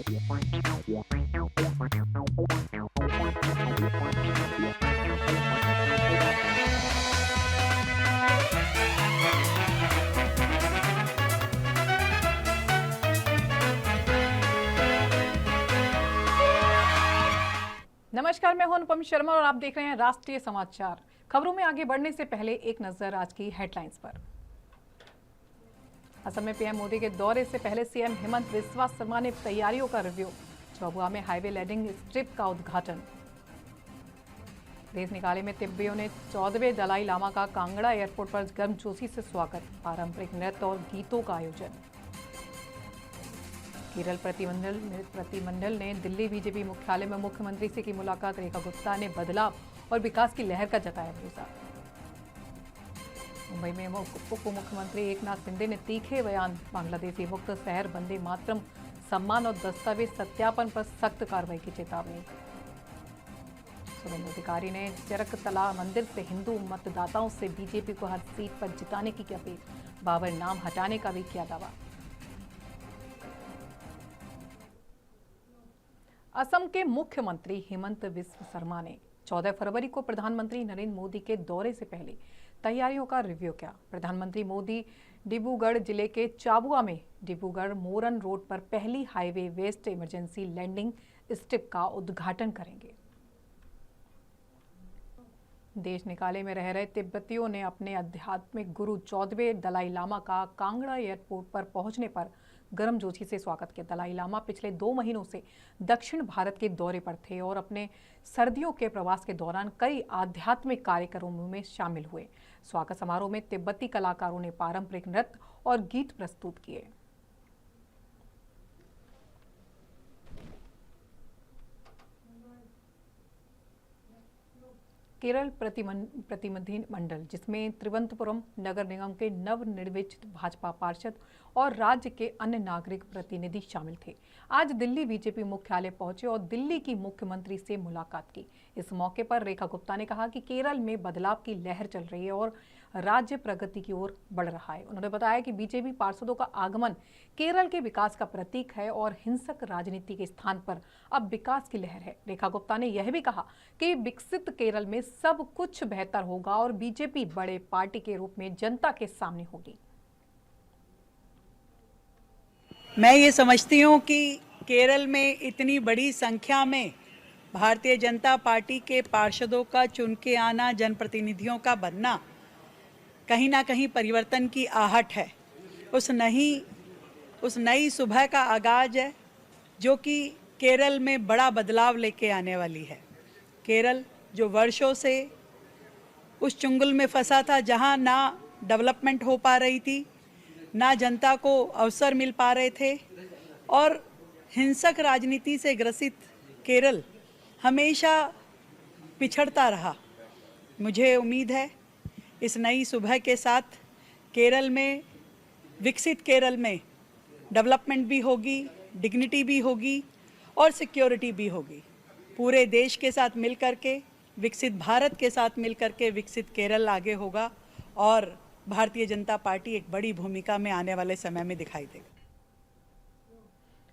नमस्कार, मैं हूं अनुपम शर्मा और आप देख रहे हैं राष्ट्रीय समाचार। खबरों में आगे बढ़ने से पहले एक नजर आज की हेडलाइंस पर। असम में पीएम मोदी के दौरे से पहले सीएम हेमंत बिस्वा शर्मा ने तैयारियों का रिव्यू। झाबुआ में हाईवे लैंडिंग स्ट्रिप का उद्घाटन। देश निकाले में तिब्बतियों ने 14वें दलाई लामा का कांगड़ा एयरपोर्ट पर गर्मजोशी से स्वागत। पारंपरिक नृत्य और गीतों का आयोजन। केरल प्रतिनिधिमंडल ने दिल्ली बीजेपी मुख्यालय में मुख्यमंत्री से की मुलाकात। रेखा गुप्ता ने बदलाव और विकास की लहर का जताया भरोसा। मुंबई में उप मुख्यमंत्री एकनाथ शिंदे ने तीखे बयान। बांग्लादेशी मुक्त शहर वंदे मातरम सम्मान और दस्तावेज सत्यापन पर सख्त कार्रवाई की चेतावनी। शुभेंदु अधिकारी ने चरकतला मंदिर से हिंदू मतदाताओं से बीजेपी को हर सीट पर जिताने की अपील। बाबर नाम हटाने का भी किया दावा। असम के मुख्यमंत्री हेमंत बिस्वा शर्मा ने 14 फरवरी को प्रधानमंत्री नरेंद्र मोदी के दौरे से पहले तैयारियों का रिव्यू किया। प्रधानमंत्री मोदी डिब्रूगढ़ जिले के झाबुआ में डिब्रूगढ़ मोरन रोड पर पहली highway west emergency landing strip का उद्घाटन करेंगे। देश निकाले में रह रहे तिब्बतियों ने अपने आध्यात्मिक गुरु 14वें दलाई लामा का कांगड़ा एयरपोर्ट पर पहुंचने पर गर्मजोशी से स्वागत किया। दलाई लामा पिछले 2 महीनों से दक्षिण भारत के दौरे पर थे और अपने सर्दियों के प्रवास के दौरान कई आध्यात्मिक कार्यक्रमों में शामिल हुए। स्वागत समारोह में तिब्बती कलाकारों ने पारंपरिक नृत्य और गीत प्रस्तुत किए। केरल प्रतिनिधिमंडल, जिसमें तिरुवनंतपुरम नगर निगम के नवनिर्वाचित भाजपा पार्षद और राज्य के अन्य नागरिक प्रतिनिधि शामिल थे, आज दिल्ली बीजेपी मुख्यालय पहुंचे और दिल्ली की मुख्यमंत्री से मुलाकात की। इस मौके पर रेखा गुप्ता ने कहा कि केरल में बदलाव की लहर चल रही है और राज्य प्रगति की ओर बढ़ रहा है। उन्होंने बताया कि बीजेपी पार्षदों का आगमन केरल के विकास का प्रतीक है और हिंसक राजनीति के स्थान पर अब विकास की लहर है। रेखा गुप्ता ने यह भी कहा कि विकसित केरल में सब कुछ बेहतर होगा और बीजेपी बड़े पार्टी के रूप में जनता के सामने होगी। मैं ये समझती हूँ कि केरल में इतनी बड़ी संख्या में भारतीय जनता पार्टी के पार्षदों का चुन के आना, जनप्रतिनिधियों का बनना कहीं ना कहीं परिवर्तन की आहट है। उस नई सुबह का आगाज है जो कि केरल में बड़ा बदलाव लेके आने वाली है। केरल जो वर्षों से उस चुंगल में फंसा था जहां ना डेवलपमेंट हो पा रही थी, ना जनता को अवसर मिल पा रहे थे और हिंसक राजनीति से ग्रसित केरल हमेशा पिछड़ता रहा। मुझे उम्मीद है इस नई सुबह के साथ केरल में, विकसित केरल में डेवलपमेंट भी होगी, डिग्निटी भी होगी और सिक्योरिटी भी होगी। पूरे देश के साथ मिलकर के, विकसित भारत के साथ मिलकर के विकसित केरल आगे होगा और भारतीय जनता पार्टी एक बड़ी भूमिका में आने वाले समय में दिखाई देगा।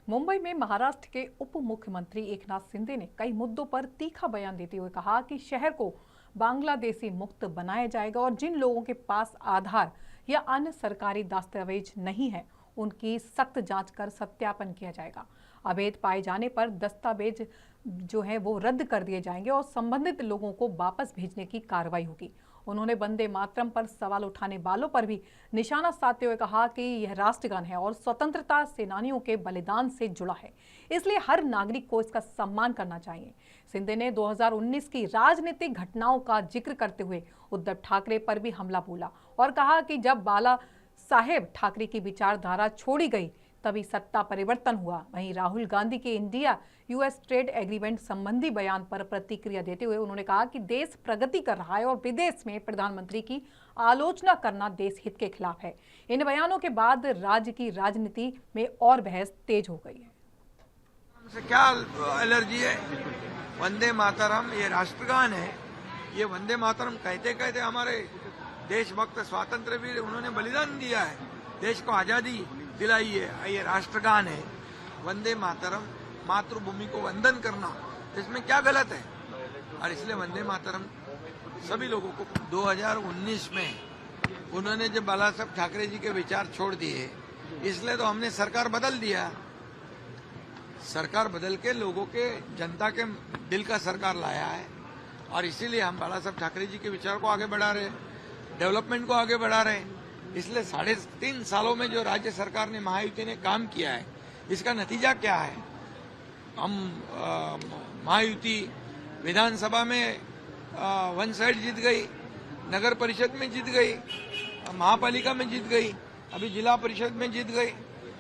मुंबई में महाराष्ट्र के उप मुख्यमंत्री एकनाथ शिंदे ने कई मुद्दों पर तीखा बयान देते हुए कहा कि शहर को बांग्लादेशी मुक्त बनाया जाएगा और जिन लोगों के पास आधार या अन्य सरकारी दस्तावेज नहीं है उनकी सख्त जांच कर सत्यापन किया जाएगा। अवैध पाए जाने पर दस्तावेज जो है वो रद्द कर दिए जाएंगे और संबंधित लोगों को वापस भेजने की कार्रवाई होगी। उन्होंने वंदे मातरम पर सवाल उठाने वालों पर भी निशाना साधते हुए कहा कि यह राष्ट्रगान है और स्वतंत्रता सेनानियों के बलिदान से जुड़ा है, इसलिए हर नागरिक को इसका सम्मान करना चाहिए। शिंदे ने 2019 की राजनीतिक घटनाओं का जिक्र करते हुए उद्धव ठाकरे पर भी हमला बोला और कहा कि जब बाला साहेब ठाकरे की विचारधारा छोड़ी गई तभी सत्ता परिवर्तन हुआ। वहीं राहुल गांधी के इंडिया यूएस ट्रेड एग्रीमेंट संबंधी बयान पर प्रतिक्रिया देते हुए उन्होंने कहा कि देश प्रगति कर रहा है और विदेश में प्रधानमंत्री की आलोचना करना देश हित के खिलाफ है। इन बयानों के बाद राज्य की राजनीति में और बहस तेज हो गई है। क्या एलर्जी है? वंदे मातरम ये राष्ट्रगान है। ये वंदे मातरम कहते कहते हमारे देशभक्त स्वातंत्र वीर उन्होंने बलिदान दिया है, देश को आजादी दिलाई है। ये राष्ट्रगान है। वंदे मातरम मातृभूमि को वंदन करना, इसमें क्या गलत है? और इसलिए वंदे मातरम सभी लोगों को 2019 में उन्होंने जब बाला साहब ठाकरे जी के विचार छोड़ दिए, इसलिए तो हमने सरकार बदल दिया। सरकार बदल के लोगों के, जनता के दिल का सरकार लाया है, और इसीलिए हम बाला साहब ठाकरे जी के विचार को आगे बढ़ा रहे हैं, डेवलपमेंट को आगे बढ़ा रहे हैं। इसलिए 3.5 सालों में जो राज्य सरकार ने, महायुति ने काम किया है, इसका नतीजा क्या है? हम महायुति विधानसभा में 1 साइड जीत गई, नगर परिषद में जीत गई, महापालिका में जीत गई, अभी जिला परिषद में जीत गई।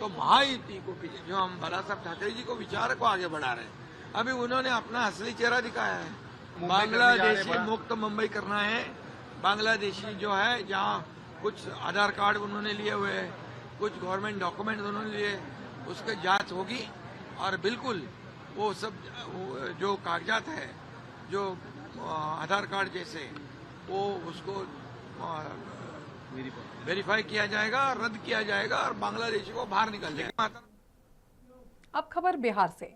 तो महायुति को, जो हम बाला साहब ठाकरे जी को विचार को आगे बढ़ा रहे हैं, अभी उन्होंने अपना असली चेहरा दिखाया है। बांग्लादेशी मुक्त मुंबई करना है। बांग्लादेशी जो है, जहाँ कुछ आधार कार्ड उन्होंने लिए हुए हैं, कुछ गवर्नमेंट डॉक्यूमेंट उन्होंने लिए, उसकी जांच होगी और बिल्कुल वो सब जो कागजात है, जो आधार कार्ड जैसे, वो उसको वेरीफाई किया जाएगा, रद्द किया जाएगा और बांग्लादेशी को बाहर निकल जाएगा। अब खबर बिहार से।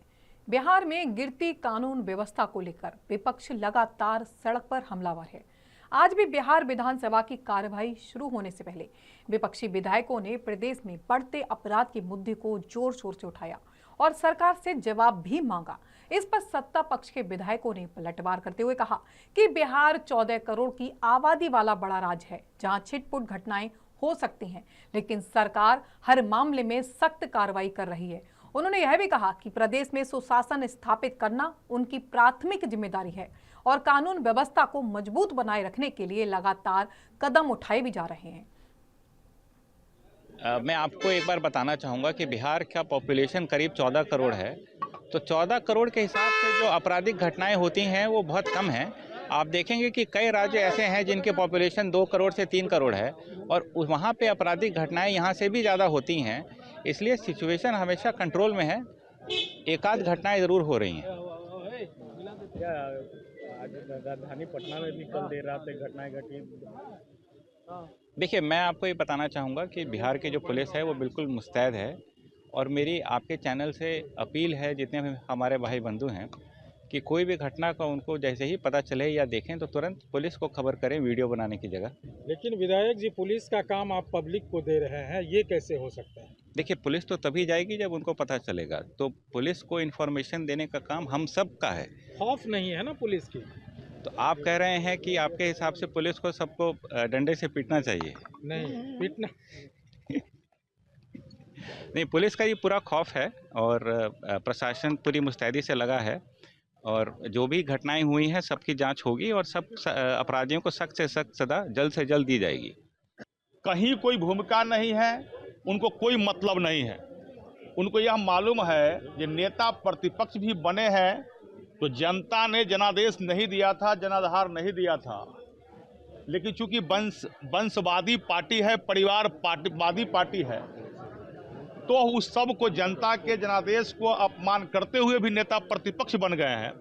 बिहार में गिरती कानून व्यवस्था को लेकर विपक्ष लगातार सड़क पर हमलावर है। आज भी बिहार विधानसभा की कार्यवाही शुरू होने से पहले विपक्षी विधायकों ने प्रदेश में बढ़ते अपराध के मुद्दे को जोर शोर से उठाया और सरकार से जवाब भी मांगा। इस पर सत्ता पक्ष के विधायकों ने पलटवार करते हुए कहा कि बिहार 14 करोड़ की आबादी वाला बड़ा राज्य है, जहां छिटपुट घटनाएं हो सकती हैं, लेकिन सरकार हर मामले में सख्त कार्रवाई कर रही है। उन्होंने यह भी कहा कि प्रदेश में सुशासन स्थापित करना उनकी प्राथमिक जिम्मेदारी है और कानून व्यवस्था को मजबूत बनाए रखने के लिए लगातार कदम उठाए भी जा रहे हैं। मैं आपको एक बार बताना चाहूँगा कि बिहार का पॉपुलेशन करीब 14 करोड़ है, तो 14 करोड़ के हिसाब से जो आपराधिक घटनाएं होती हैं वो बहुत कम हैं। आप देखेंगे कि कई राज्य ऐसे हैं जिनके पॉपुलेशन 2 करोड़ से 3 करोड़ है और वहाँ पे आपराधिक घटनाएं यहाँ से भी ज़्यादा होती हैं। इसलिए सिचुएशन हमेशा कंट्रोल में है, एक आध घटनाएं ज़रूर हो रही हैं। आज राजधानी पटना में भी कल देर रात एक घटनाएं घटी। देखिए, मैं आपको ये बताना चाहूँगा कि बिहार की जो पुलिस है वो बिल्कुल मुस्तैद है और मेरी आपके चैनल से अपील है, जितने भी हमारे भाई बंधु हैं, कि कोई भी घटना का उनको जैसे ही पता चले या देखें तो तुरंत पुलिस को खबर करें, वीडियो बनाने की जगह। लेकिन विधायक जी, पुलिस का काम आप पब्लिक को दे रहे हैं, ये कैसे हो सकता है? देखिए, पुलिस तो तभी जाएगी जब उनको पता चलेगा, तो पुलिस को इन्फॉर्मेशन देने का काम हम सब का है। खौफ नहीं है ना पुलिस की? तो आप कह रहे हैं कि आपके हिसाब से पुलिस को सबको डंडे से पीटना चाहिए? नहीं, पीटना नहीं, पुलिस का ये पूरा खौफ है और प्रशासन पूरी मुस्तैदी से लगा है और जो भी घटनाएं हुई हैं सबकी जांच होगी और सब अपराधियों को सख्त से सख्त सजा जल्द से जल्द दी जाएगी। कहीं कोई भूमिका नहीं है, उनको कोई मतलब नहीं है। उनको यह मालूम है कि नेता प्रतिपक्ष भी बने हैं तो जनता ने जनादेश नहीं दिया था, जनाधार नहीं दिया था, लेकिन चूंकि वंशवादी पार्टी है, परिवारवादी पार्टी है, तो उस सब को जनता के जनादेश को अपमान करते हुए भी नेता प्रतिपक्ष बन गए हैं।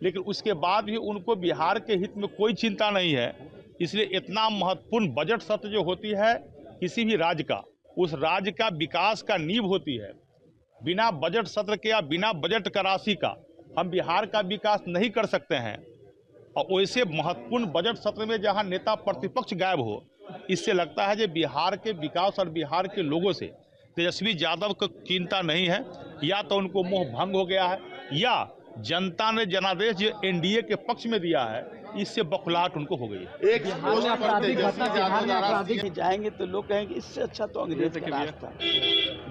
लेकिन उसके बाद भी उनको बिहार के हित में कोई चिंता नहीं है। इसलिए इतना महत्वपूर्ण बजट सत्र जो होती है किसी भी राज्य का, उस राज्य का विकास का नींव होती है। बिना बजट सत्र के या बिना बजट का राशि का हम बिहार का विकास नहीं कर सकते हैं। और वैसे महत्वपूर्ण बजट सत्र में जहां नेता प्रतिपक्ष गायब हो, इससे लगता है कि बिहार के विकास और बिहार के लोगों से तेजस्वी यादव को चिंता नहीं है, या तो उनको मोह भंग हो गया है या जनता ने जनादेश जो एनडीए के पक्ष में दिया है, इससे बखलाहट उनको हो गई है। एक जाएंगे तो लोग कहेंगे इससे अच्छा तो अंग्रेज का राज था।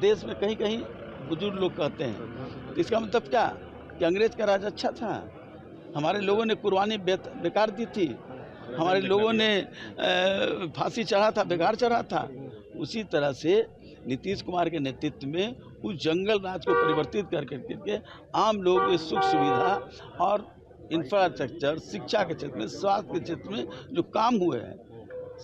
देश में कहीं कहीं बुजुर्ग लोग कहते हैं, इसका मतलब क्या कि अंग्रेज का राज अच्छा था? हमारे लोगों ने कुर्बानी बेकार दी थी, हमारे लोगों ने फांसी चढ़ा था, बेकार चढ़ा था। उसी तरह से नीतीश कुमार के नेतृत्व में उस जंगल राज को परिवर्तित करके आम लोगों के सुख सुविधा और इंफ्रास्ट्रक्चर, शिक्षा के क्षेत्र में, स्वास्थ्य के क्षेत्र में जो काम हुए हैं,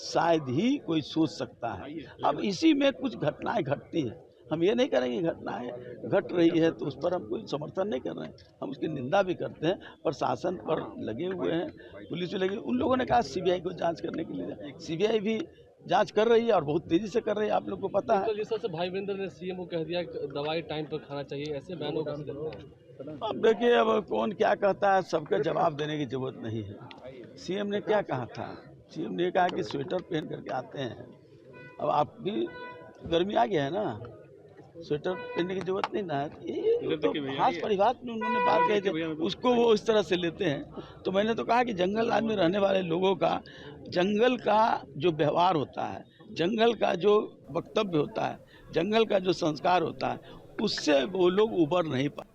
शायद ही कोई सोच सकता है। अब इसी में कुछ घटनाएं घटती हैं। हम ये नहीं करेंगे घटनाएं घट रही है तो उस पर हम कोई समर्थन नहीं कर रहे हैं, हम उसकी निंदा भी करते हैं। प्रशासन पर लगे हुए हैं, पुलिस भी लगी। उन लोगों ने कहा सीबीआई को जांच करने के लिए, सीबीआई भी जांच कर रही है और बहुत तेजी से कर रही है, आप लोग को पता है। जिस तरह से भाई वीरेंद्र ने सीएम को कह दिया कि दवाई टाइम पर खाना चाहिए, ऐसे बयानों को कैसे देखते हैं? अब देखिए, अब कौन क्या कहता है, सबका जवाब देने की जरूरत नहीं है। सीएम ने क्या कहा था? सीएम ने कहा कि स्वेटर पहन करके आते हैं। अब आप भी गर्मी आ गया है ना, स्वेटर पहनने की जरूरत नहीं ना है। ये तो खास परिवार में उन्होंने बात कही थी, उसको वो इस तरह से लेते हैं। तो मैंने तो कहा कि जंगल राज में रहने वाले लोगों का जंगल का जो व्यवहार होता है, जंगल का जो वक्तव्य होता है, जंगल का जो संस्कार होता है, उससे वो लोग उबर नहीं पाए।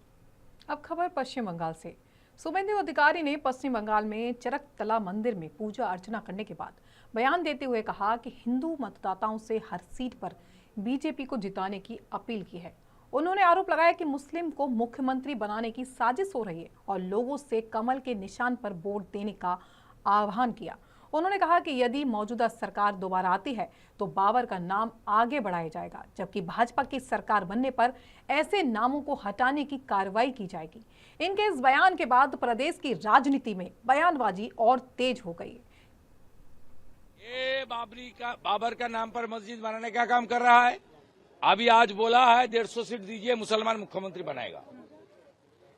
अब खबर पश्चिम बंगाल से। शुभेंदु अधिकारी ने पश्चिम बंगाल में चरकतला मंदिर में पूजा अर्चना करने के बाद बयान देते हुए कहा कि हिंदू मतदाताओं से हर सीट पर बीजेपी को जिताने की अपील की है। उन्होंने आरोप लगाया कि मुस्लिम को मुख्यमंत्री बनाने की साजिश हो रही है और लोगों से कमल के निशान पर वोट देने का आह्वान किया। उन्होंने कहा कि यदि मौजूदा सरकार दोबारा आती है तो बाबर का नाम आगे बढ़ाया जाएगा, जबकि भाजपा की सरकार बनने पर ऐसे नामों को हटाने की कार्रवाई की जाएगी। इनके इस बयान के बाद प्रदेश की राजनीति में बयानबाजी और तेज हो गई। ये बाबर का नाम पर मस्जिद बनाने का काम कर रहा है। अभी आज बोला है 150 सीट दीजिए, मुसलमान मुख्यमंत्री बनाएगा।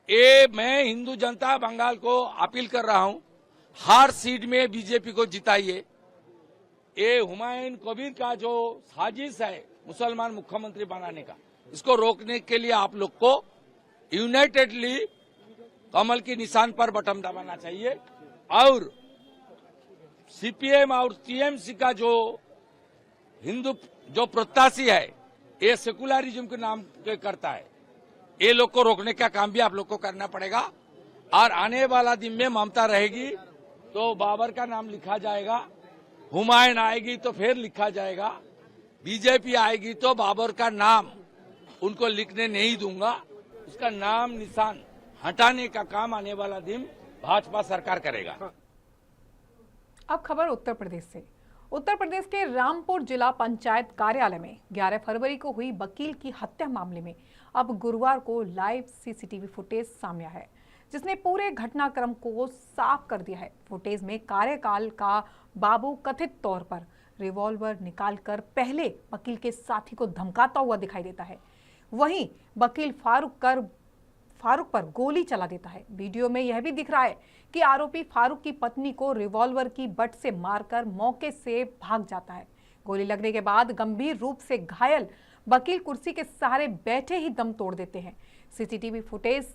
ये मैं हिंदू जनता बंगाल को अपील कर रहा हूं, हर सीट में बीजेपी को जिताइए। ये हुमायूं कबीर का जो साजिश है मुसलमान मुख्यमंत्री बनाने का, इसको रोकने के लिए आप लोग को यूनाइटेडली कमल के निशान पर बटन दबाना चाहिए। और सीपीएम और टीएमसी का जो हिंदू जो प्रत्याशी है, ये सेकुलरिज्म के नाम पे करता है, ये लोग को रोकने का काम भी आप लोग को करना पड़ेगा। और आने वाला दिन में ममता रहेगी तो बाबर का नाम लिखा जाएगा, हुमायूं आएगी तो फिर लिखा जाएगा, बीजेपी आएगी तो बाबर का नाम उनको लिखने नहीं दूंगा। उसका नाम निशान हटाने का काम आने वाला दिन भाजपा सरकार करेगा। अब खबर उत्तर प्रदेश से। उत्तर प्रदेश के रामपुर जिला पंचायत कार्यालय में 11 फरवरी को हुई वकील की हत्या मामले में अब गुरुवार को लाइव सीसीटीवी फुटेज सामने आया है, जिसने पूरे घटनाक्रम को साफ कर दिया है। फुटेज में कार्यकाल का बाबू कथित तौर पर रिवॉल्वर निकालकर पहले वकील के साथी को धमकाता हुआ दिखाई देता है, वहीं वकील फारूक पर गोली चला देता है। वीडियो में यह भी दिख रहा है कि आरोपी फारूक की पत्नी को रिवॉल्वर की बट से मारकर मौके से भाग जाता है। गोली लगने के बाद गंभीर रूप से घायल वकील कुर्सी के सहारे बैठे ही दम तोड़ देते हैं। सीसीटीवी फुटेज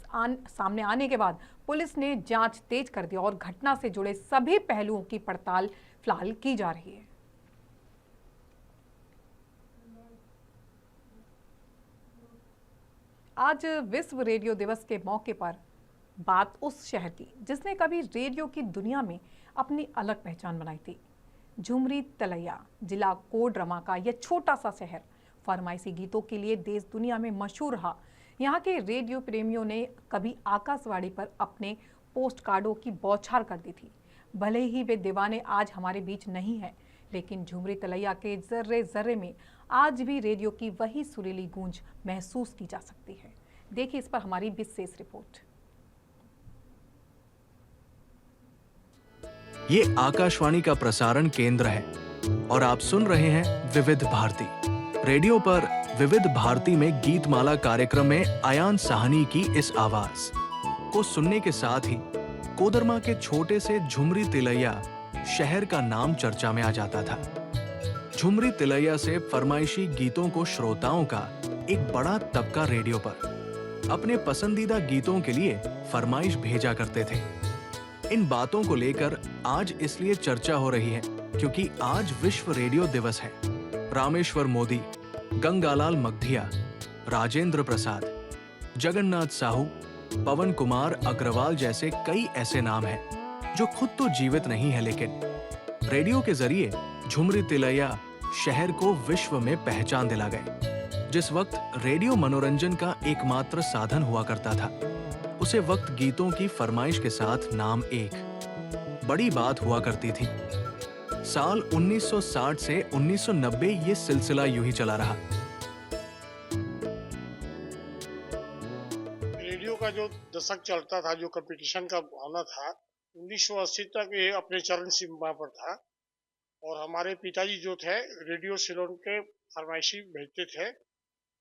सामने आने के बाद पुलिस ने जांच तेज कर दी और घटना से जुड़े सभी पहलुओं की पड़ताल फिलहाल की जा रही है। आज विश्व रेडियो दिवस के मौके पर बात उस शहर की जिसने कभी रेडियो की दुनिया में अपनी अलग पहचान बनाई थी। झुमरी तलैया जिला कोडरमा का यह छोटा सा शहर फरमाइशी गीतों के लिए देश दुनिया में मशहूर रहा। यहाँ के रेडियो प्रेमियों ने कभी आकाशवाणी पर अपने पोस्ट कार्डों की बौछार कर दी थी। भले ही वे दीवाने आज हमारे बीच नहीं हैं, लेकिन झुमरी तलैया के जर्रे जर्रे में आज भी रेडियो की वही सुरीली गूंज महसूस की जा सकती है। देखिए इस पर हमारी विशेष रिपोर्ट। ये आकाशवाणी का प्रसारण केंद्र है और आप सुन रहे हैं विविध भारती। रेडियो पर विविध भारती में गीतमाला कार्यक्रम में अयान साहनी की इस आवाज को सुनने के साथ ही कोडरमा के छोटे से झुमरी तिलैया शहर का नाम चर्चा में आ जाता था। झुमरी तिलैया से फरमाइशी गीतों को श्रोताओं का एक बड़ा तबका रेडियो पर अपने पसंदीदा गीतों के लिए फरमाइश भेजा करते थे। इन बातों को लेकर आज इसलिए चर्चा हो रही है क्योंकि आज विश्व रेडियो दिवस है। रामेश्वर मोदी, गंगालाल मगधिया, राजेंद्र प्रसाद, जगन्नाथ साहू, पवन कुमार अग्रवाल जैसे कई ऐसे नाम हैं जो खुद तो जीवित नहीं है, लेकिन रेडियो के जरिए झुमरी तिलैया शहर को विश्व में पहचान दिला गए। जिस वक्त रेडियो मनोरंजन का एकमात्र साधन हुआ करता था, उसे वक्त गीतों की फरमाइश के साथ नाम एक बड़ी बात हुआ करती थी। साल 1960 से 1990 ये सिलसिला यूं ही चला रहा। रेडियो का जो दशक चलता था, जो कंपटीशन का भावना था, 1980 तक ये अपने चरण सीमा पर था। और हमारे पिताजी जो थे रेडियो सिलोन के फरमाइशी भेजते थे।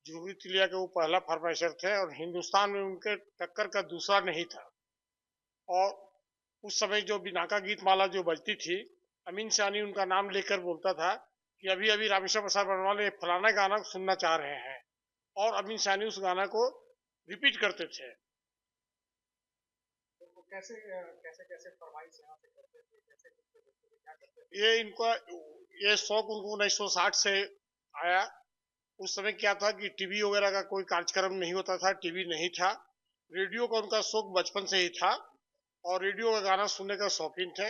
जूही तिलिया के वो पहला फरमाइशर थे और हिंदुस्तान में उनके टक्कर का दूसरा नहीं था। और उस समय जो बिनाका गीत माला जो बजती थी, अमीन सानी उनका नाम लेकर बोलता था कि अभी अभी रामेश्वर प्रसाद वर्मा ने फलाना गाना सुनना चाह रहे हैं, और अमीन सानी उस गाना को रिपीट करते थे। तो कैसे कैसे कैसे फरमाइश यहाँ से करते थे, कैसे क्या करते थे? ये शौक उनको 1960 से आया। उस समय क्या था कि टीवी वगैरह का कोई कार्यक्रम नहीं होता था, टीवी नहीं था। रेडियो का उनका शौक बचपन से ही था और रेडियो का गाना सुनने का शौकीन थे।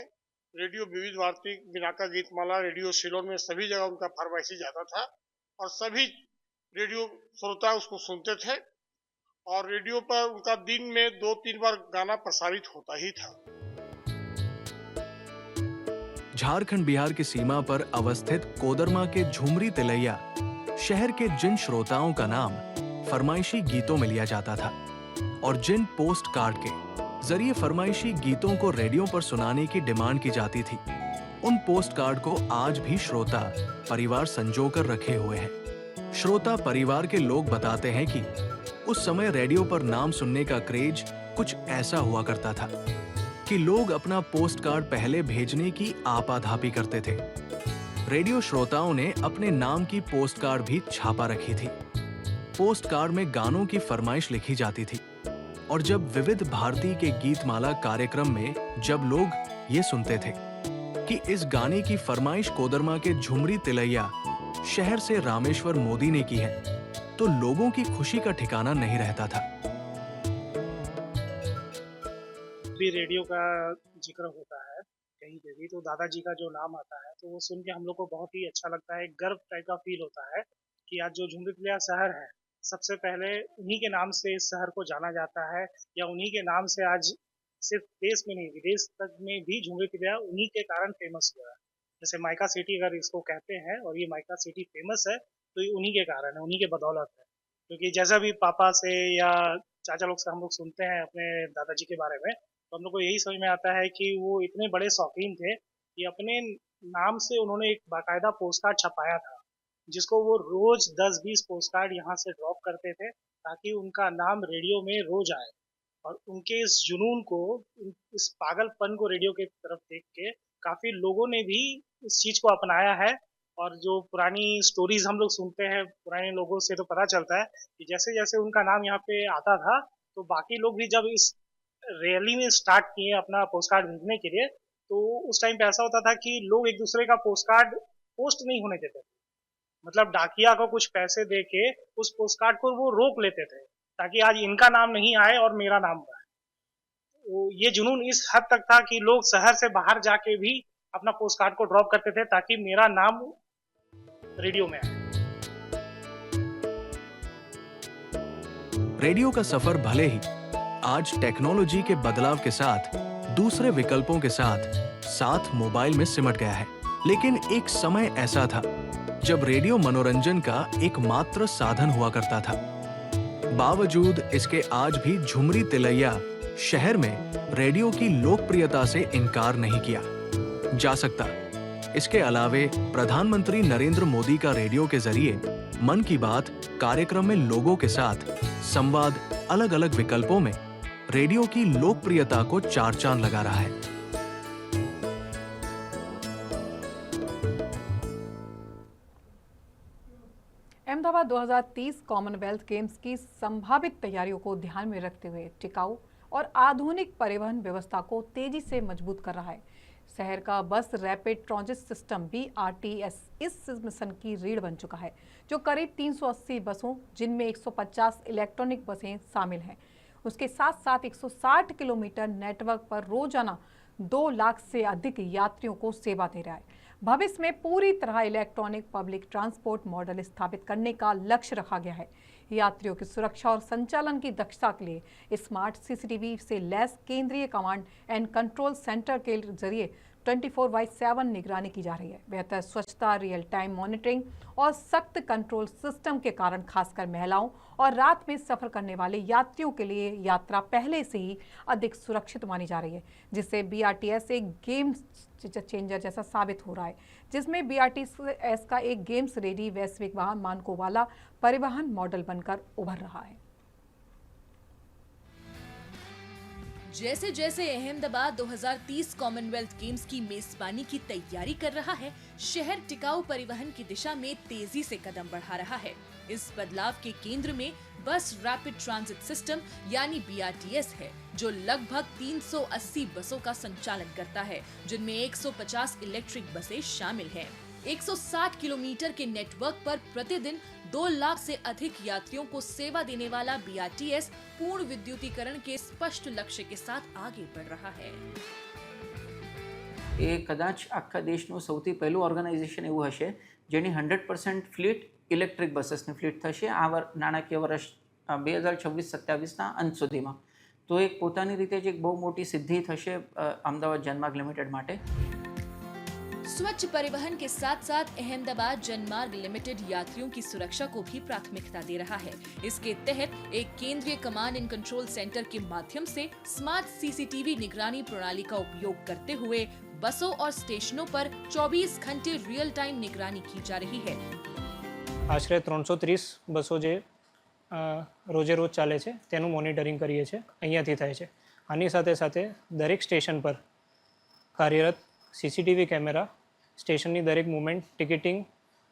रेडियो विविध भारती, बिनाका गीतमाला, रेडियो सिलोन में सभी जगह उनका फरमाइशी जाता था और सभी रेडियो श्रोता उसको सुनते थे और रेडियो पर उनका दिन में 2-3 बार गाना प्रसारित होता ही था। झारखंड बिहार की सीमा पर अवस्थित कोदरमा के झुमरी तिलैया शहर के जिन श्रोताओं का नाम फरमाइशी गीतों में लिया जाता था और जिन पोस्ट कार्ड के जरिए फरमाइशी गीतों को रेडियो पर सुनाने की डिमांड की जाती थी, उन पोस्ट कार्ड को आज भी श्रोता परिवार संजोकर रखे हुए हैं। श्रोता परिवार के लोग बताते हैं कि उस समय रेडियो पर नाम सुनने का क्रेज कुछ ऐसा हुआ करता था कि लोग अपना पोस्ट कार्ड पहले भेजने की आपाधापी करते थे। रेडियो श्रोताओं ने अपने नाम की पोस्ट कार्ड भी छापा रखी थी। पोस्ट कार्ड में गानों की फरमाइश लिखी जाती थी और जब विविध भारती के गीतमाला कार्यक्रम में जब लोग ये सुनते थे कि इस गाने की फरमाइश कोदरमा के झुमरी तिलैया शहर से रामेश्वर मोदी ने की है, तो लोगों की खुशी का ठिकाना नहीं रहता था। भी रेडियो का जिक्र होता है कहीं पे भी, तो दादाजी का जो नाम आता है तो वो सुन के हम लोग को बहुत ही अच्छा लगता है, गर्व टाइप का फील होता है कि आज जो झुमरी तिलैया शहर है, सबसे पहले उन्हीं के नाम से इस शहर को जाना जाता है, या उन्हीं के नाम से आज सिर्फ देश में नहीं विदेश तक में भी झुमरी तिलैया उन्हीं के कारण फेमस हुआ है। जैसे माइका सिटी अगर इसको कहते हैं, और ये माइका सिटी फेमस है तो ये उन्हीं के कारण है, उन्हीं के बदौलत है। क्योंकि जैसा भी पापा से या चाचा लोग से हम लोग सुनते हैं अपने दादाजी के बारे में, तो हम लोग को यही समझ में आता है कि वो इतने बड़े शौकीन थे कि अपने नाम से उन्होंने एक बाकायदा पोस्ट कार्ड छपाया था, जिसको वो रोज 10-20 पोस्ट कार्ड यहाँ से ड्रॉप करते थे ताकि उनका नाम रेडियो में रोज आए। और उनके इस जुनून को, इस पागलपन को रेडियो के तरफ देख के काफी लोगों ने भी इस चीज को अपनाया है। और जो पुरानी स्टोरीज हम लोग सुनते हैं पुराने लोगों से, तो पता चलता है कि जैसे जैसे उनका नाम यहाँ पे आता था, तो बाकी लोग भी जब इस रैली में स्टार्ट किए अपना पोस्ट कार्ड भेजने के लिए, तो उस टाइम पे ऐसा होता था कि लोग एक दूसरे का पोस्ट कार्ड पोस्ट नहीं होने देते थे। मतलब डाकिया को कुछ पैसे दे के उस पोस्ट कार्ड को वो रोक लेते थे ताकि आज इनका नाम नहीं आए और मेरा नाम आए। तो ये जुनून इस हद तक था कि लोग शहर से बाहर जाके भी अपना पोस्ट कार्ड को ड्रॉप करते थे ताकि मेरा नाम रेडियो में आए। रेडियो का सफर भले ही आज टेक्नोलॉजी के बदलाव के साथ दूसरे विकल्पों के साथ मोबाइल में सिमट गया है, लेकिन एक समय ऐसा था जब रेडियो मनोरंजन का एकमात्र साधन हुआ करता था। बावजूद इसके आज भी झुमरी तिलैया शहर में रेडियो की लोकप्रियता से इनकार नहीं किया जा सकता। इसके अलावे प्रधानमंत्री नरेंद्र मोदी का रेडियो के जरिए मन की बात कार्यक्रम में लोगों के साथ संवाद अलग अलग विकल्पों में रेडियो की लोकप्रियता को चार चांद लगा रहा है। अहमदाबाद 2030 कॉमनवेल्थ गेम्स की संभावित तैयारियों को ध्यान में रखते हुए टिकाऊ और आधुनिक परिवहन व्यवस्था को तेजी से मजबूत कर रहा है। शहर का बस रैपिड ट्रांजिट सिस्टम BRTS इस मिशन की रीढ़ बन चुका है, जो करीब 380 बसों, जिनमें 150 इलेक्ट्रॉनिक बसें शामिल हैं, उसके साथ साथ 160 किलोमीटर नेटवर्क पर रोजाना 2 लाख से अधिक यात्रियों को सेवा दे रहा है। भविष्य में पूरी तरह इलेक्ट्रॉनिक पब्लिक ट्रांसपोर्ट मॉडल स्थापित करने का लक्ष्य रखा गया है। यात्रियों की सुरक्षा और संचालन की दक्षता के लिए स्मार्ट CCTV से लैस केंद्रीय कमांड एंड कंट्रोल सेंटर के जरिए 24/7 निगरानी की जा रही है। बेहतर स्वच्छता, रियल टाइम मॉनिटरिंग और सख्त कंट्रोल सिस्टम के कारण खासकर महिलाओं और रात में सफर करने वाले यात्रियों के लिए यात्रा पहले से ही अधिक सुरक्षित मानी जा रही है, जिससे BRTS एक गेम चेंजर जैसा साबित हो रहा है, जिसमें BRTS का एक गेम्स रेडी वैश्विक वाहन मानकों वाला परिवहन मॉडल बनकर उभर रहा है। जैसे जैसे अहमदाबाद 2030 कॉमनवेल्थ गेम्स की मेजबानी की तैयारी कर रहा है, शहर टिकाऊ परिवहन की दिशा में तेजी से कदम बढ़ा रहा है। इस बदलाव के केंद्र में बस रैपिड ट्रांजिट सिस्टम यानी BRTS है, जो लगभग 380 बसों का संचालन करता है, जिनमें 150 इलेक्ट्रिक बसें शामिल हैं। 160 किलोमीटर के नेटवर्क पर प्रतिदिन 2 लाख से अधिक यात्रियों को सेवा देने वाला BRTS पूर्ण विद्युतीकरण के स्पष्ट लक्ष्य के साथ आगे बढ़ रहा है। એ કદાચ આખા દેશનું સૌથી પહેલું ઓર્ગેનાઇઝેશન એવું હશે જેની 100% ફ્લીટ ઇલેક્ટ્રિક બસીસની ફ્લીટ થશે આ નાણાકીય વર્ષ 2026-27ના અંત સુધીમાં। તો એક પોતાની રીતે જ એક બહુ મોટી સિદ્ધિ થશે અમદાવાદ જનમાર્ગ લિમિટેડ માટે। स्वच्छ परिवहन के साथ साथ अहमदाबाद जनमार्ग लिमिटेड यात्रियों की सुरक्षा को भी प्राथमिकता दे रहा है। इसके तहत एक केंद्रीय कमांड एंड कंट्रोल सेंटर के माध्यम से स्मार्ट CCTV निगरानी प्रणाली का उपयोग करते हुए बसों और स्टेशनों पर 24 घंटे रियल टाइम निगरानी की जा रही है। આશરે 330 બસો જે રોજે રોજ ચાલે છે તેનું મોનિટરિંગ કરીએ છીએ, અહીંયાથી થાય છે। આની સાથે સાથે દરેક સ્ટેશન પર કાર્યરત CCTV કેમેરા સ્ટેશનની દરેક મૂવમેન્ટ, ટિકિટિંગ,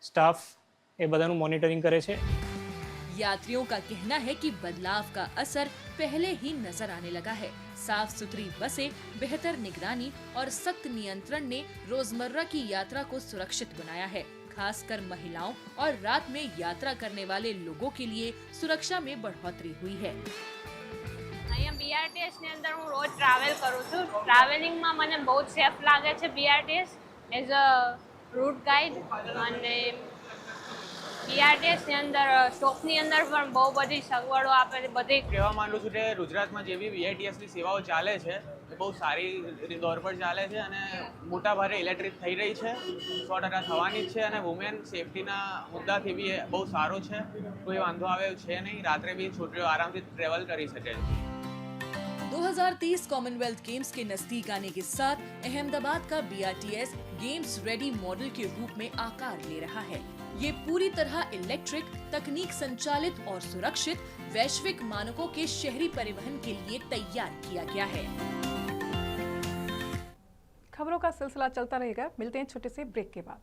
સ્ટાફ એ બધાનું મોનિટરિંગ કરે છે। यात्रियों का कहना है कि बदलाव का असर पहले ही नजर आने लगा है। साफ सुथरी बसें, बेहतर निगरानी और सख्त नियंत्रण ने रोजमर्रा की यात्रा को सुरक्षित बनाया है। खासकर महिलाओं और रात में यात्रा करने वाले लोगों के लिए सुरक्षा में बढ़ोतरी हुई है। અહીંયા BRTS ની અંદર હું રોજ ટ્રાવેલ કરું છું। ટ્રાવેલિંગમાં મને બહુ જ સેફ લાગે છે BRTS as a route guide. અને BRTS ની અંદર સ્ટોપની અંદર પણ બહુ બધી સગવડો આપે છે। બધી કહેવા માંગુ છું કે ગુજરાતમાં જે બી BRTS ની સેવાઓ ચાલે છે એ બહુ સારી દોર પર ચાલે છે અને મોટા ભારે ઇલેક્ટ્રિક થઈ રહી છે, 100% થવાની જ છે અને વુમેન સેફટીના મુદ્દાથી બી એ બહુ સારો છે। કોઈ વાંધો આવે એવું છે નહીં, રાત્રે બી છોકરીઓ આરામથી ટ્રેવલ કરી શકે છે। 2030 कॉमनवेल्थ गेम्स के नजदीक आने के साथ अहमदाबाद का BRTS गेम्स रेडी मॉडल के रूप में आकार ले रहा है। ये पूरी तरह इलेक्ट्रिक, तकनीक संचालित और सुरक्षित वैश्विक मानकों के शहरी परिवहन के लिए तैयार किया गया है। खबरों का सिलसिला चलता रहेगा, मिलते हैं छोटे से ब्रेक के बाद।